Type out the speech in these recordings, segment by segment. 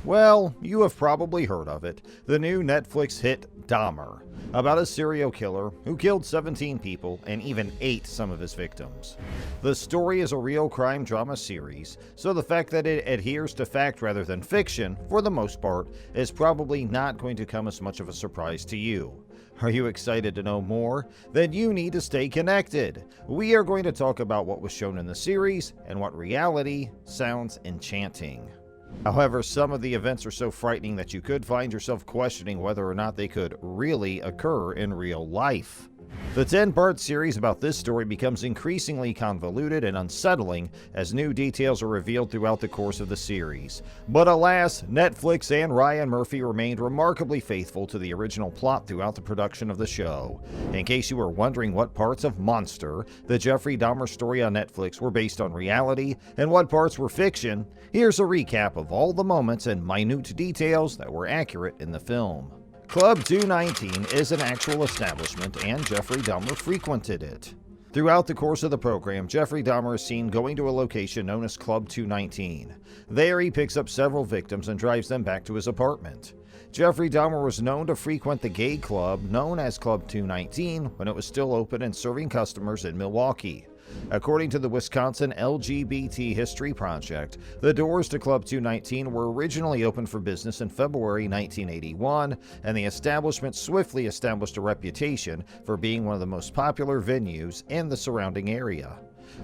Well, you have probably heard of it, the new Netflix hit Dahmer, about a serial killer who killed 17 people and even ate some of his victims. The story is a real crime drama series, so the fact that it adheres to fact rather than fiction, for the most part, is probably not going to come as much of a surprise to you. Are you excited to know more? Then you need to stay connected. We are going to talk about what was shown in the series and what reality sounds enchanting. However, some of the events are so frightening that you could find yourself questioning whether or not they could really occur in real life. The 10-part series about this story becomes increasingly convoluted and unsettling as new details are revealed throughout the course of the series. But alas, Netflix and Ryan Murphy remained remarkably faithful to the original plot throughout the production of the show. In case you were wondering what parts of Monster, the Jeffrey Dahmer story on Netflix, were based on reality and what parts were fiction, here's a recap of all the moments and minute details that were accurate in the film. Club 219 is an actual establishment, and Jeffrey Dahmer frequented it. Throughout the course of the program, Jeffrey Dahmer is seen going to a location known as Club 219. There, he picks up several victims and drives them back to his apartment. Jeffrey Dahmer was known to frequent the gay club known as Club 219 when it was still open and serving customers in Milwaukee. According to the Wisconsin LGBT History Project, the doors to Club 219 were originally opened for business in February 1981, and the establishment swiftly established a reputation for being one of the most popular venues in the surrounding area.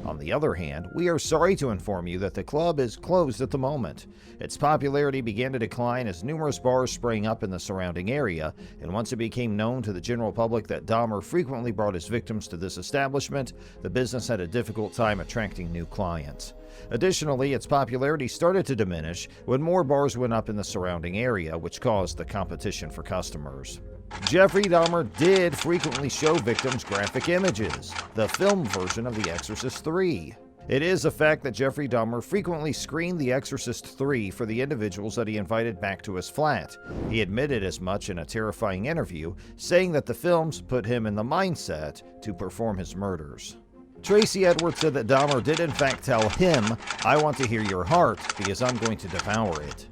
On the other hand, we are sorry to inform you that the club is closed at the moment. Its popularity began to decline as numerous bars sprang up in the surrounding area, and once it became known to the general public that Dahmer frequently brought his victims to this establishment, the business had a difficult time attracting new clients. Additionally, its popularity started to diminish when more bars went up in the surrounding area, which caused the competition for customers. Jeffrey Dahmer did frequently show victims graphic images, the film version of The Exorcist III. It is a fact that Jeffrey Dahmer frequently screened The Exorcist III for the individuals that he invited back to his flat. He admitted as much in a terrifying interview, saying that the films put him in the mindset to perform his murders. Tracy Edwards said that Dahmer did in fact tell him, "I want to hear your heart because I'm going to devour it."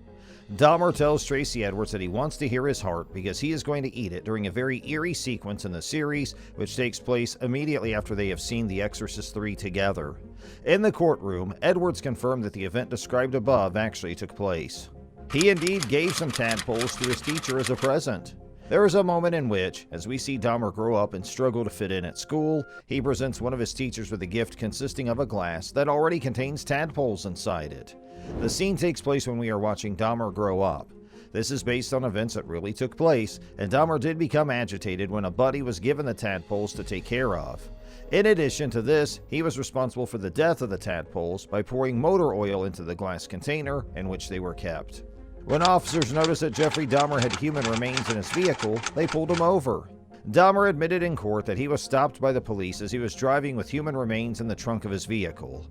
Dahmer tells Tracy Edwards that he wants to hear his heart because he is going to eat it during a very eerie sequence in the series, which takes place immediately after they have seen The Exorcist III together. In the courtroom, Edwards confirmed that the event described above actually took place. He indeed gave some tadpoles to his teacher as a present. There is a moment in which, as we see Dahmer grow up and struggle to fit in at school, he presents one of his teachers with a gift consisting of a glass that already contains tadpoles inside it. The scene takes place when we are watching Dahmer grow up. This is based on events that really took place, and Dahmer did become agitated when a buddy was given the tadpoles to take care of. In addition to this, he was responsible for the death of the tadpoles by pouring motor oil into the glass container in which they were kept. When officers noticed that Jeffrey Dahmer had human remains in his vehicle, they pulled him over. Dahmer admitted in court that he was stopped by the police as he was driving with human remains in the trunk of his vehicle.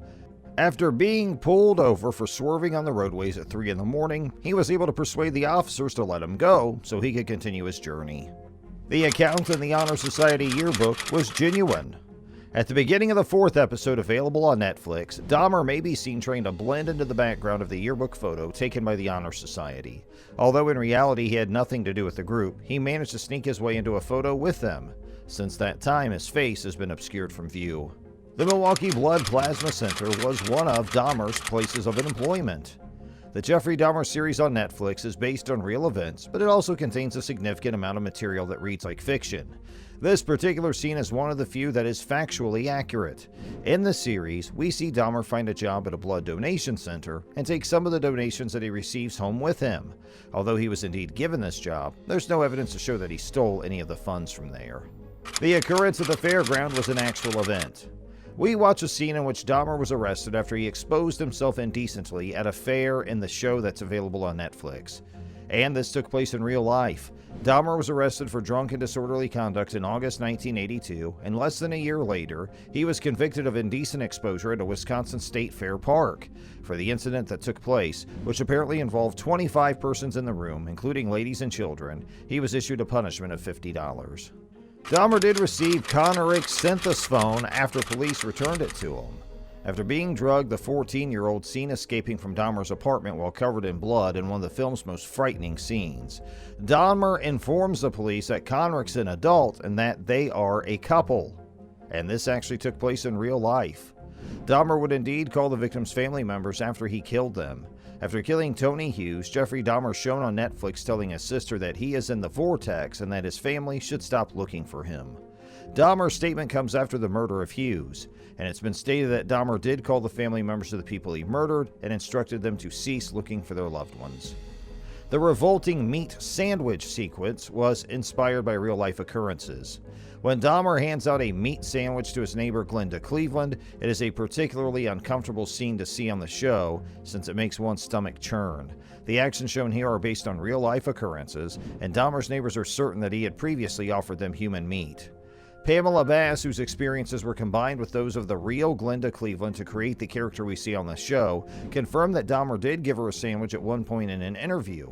After being pulled over for swerving on the roadways at 3 in the morning, he was able to persuade the officers to let him go so he could continue his journey. The account in the Honor Society yearbook was genuine. At the beginning of the 4th episode available on Netflix, Dahmer may be seen trying to blend into the background of the yearbook photo taken by the Honor Society. Although in reality he had nothing to do with the group, he managed to sneak his way into a photo with them. Since that time, his face has been obscured from view. The Milwaukee Blood Plasma Center was one of Dahmer's places of employment. The Jeffrey Dahmer series on Netflix is based on real events, but it also contains a significant amount of material that reads like fiction. This particular scene is one of the few that is factually accurate. In the series, we see Dahmer find a job at a blood donation center and take some of the donations that he receives home with him. Although he was indeed given this job, there's no evidence to show that he stole any of the funds from there. The occurrence at the fairground was an actual event. We watch a scene in which Dahmer was arrested after he exposed himself indecently at a fair in the show that's available on Netflix. And this took place in real life. Dahmer was arrested for drunk and disorderly conduct in August 1982, and less than a year later, he was convicted of indecent exposure at a Wisconsin State Fair park. For the incident that took place, which apparently involved 25 persons in the room, including ladies and children, he was issued a punishment of $50. Dahmer did receive Conneric's synthesphone after police returned it to him. After being drugged, the 14-year-old seen escaping from Dahmer's apartment while covered in blood in one of the film's most frightening scenes. Dahmer informs the police that Conrick's an adult and that they are a couple. And this actually took place in real life. Dahmer would indeed call the victims' family members after he killed them. After killing Tony Hughes, Jeffrey Dahmer shown on Netflix telling his sister that he is in the vortex and that his family should stop looking for him. Dahmer's statement comes after the murder of Hughes, and it's been stated that Dahmer did call the family members of the people he murdered and instructed them to cease looking for their loved ones. The revolting meat sandwich sequence was inspired by real-life occurrences. When Dahmer hands out a meat sandwich to his neighbor Glenda Cleveland, it is a particularly uncomfortable scene to see on the show since it makes one's stomach churn. The actions shown here are based on real-life occurrences, and Dahmer's neighbors are certain that he had previously offered them human meat. Pamela Bass, whose experiences were combined with those of the real Glenda Cleveland to create the character we see on the show, confirmed that Dahmer did give her a sandwich at one point in an interview.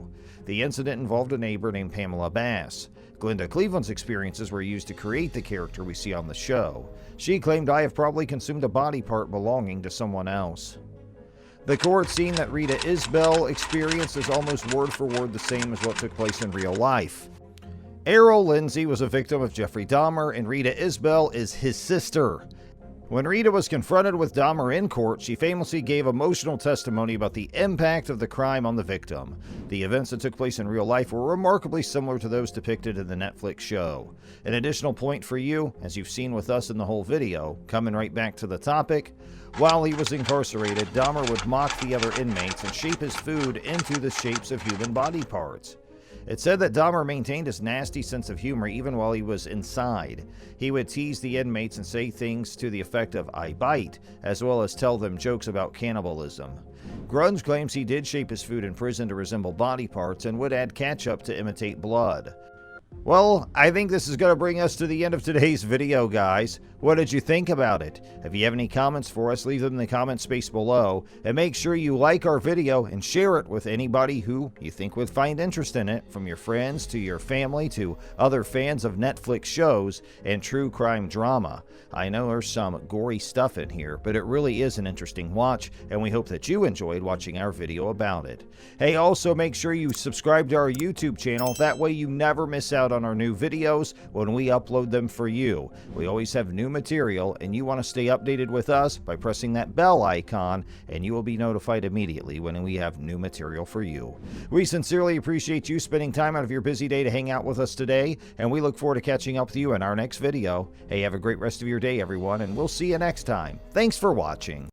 The incident involved a neighbor named Pamela Bass. Glenda Cleveland's experiences were used to create the character we see on the show. She claimed, "I have probably consumed a body part belonging to someone else." The court scene that Rita Isbell experienced is almost word for word the same as what took place in real life. Errol Lindsay was a victim of Jeffrey Dahmer, and Rita Isbell is his sister. When Rita was confronted with Dahmer in court, she famously gave emotional testimony about the impact of the crime on the victim. The events that took place in real life were remarkably similar to those depicted in the Netflix show. An additional point for you, as you've seen with us in the whole video, coming right back to the topic, while he was incarcerated, Dahmer would mock the other inmates and shape his food into the shapes of human body parts. It's said that Dahmer maintained his nasty sense of humor even while he was inside. He would tease the inmates and say things to the effect of "I bite," as well as tell them jokes about cannibalism. Grunge claims he did shape his food in prison to resemble body parts and would add ketchup to imitate blood. Well, I think this is going to bring us to the end of today's video, guys. What did you think about it? If you have any comments for us, leave them in the comment space below. And make sure you like our video and share it with anybody who you think would find interest in it, from your friends to your family to other fans of Netflix shows and true crime drama. I know there's some gory stuff in here, but it really is an interesting watch, and we hope that you enjoyed watching our video about it. Hey, also make sure you subscribe to our YouTube channel. That way you never miss out on our new videos when we upload them for you. We always have new material, and you want to stay updated with us by pressing that bell icon, and you will be notified immediately when we have new material for you. We sincerely appreciate you spending time out of your busy day to hang out with us today, and we look forward to catching up with you in our next video. Hey, have a great rest of your day, everyone, and we'll see you next time. Thanks for watching.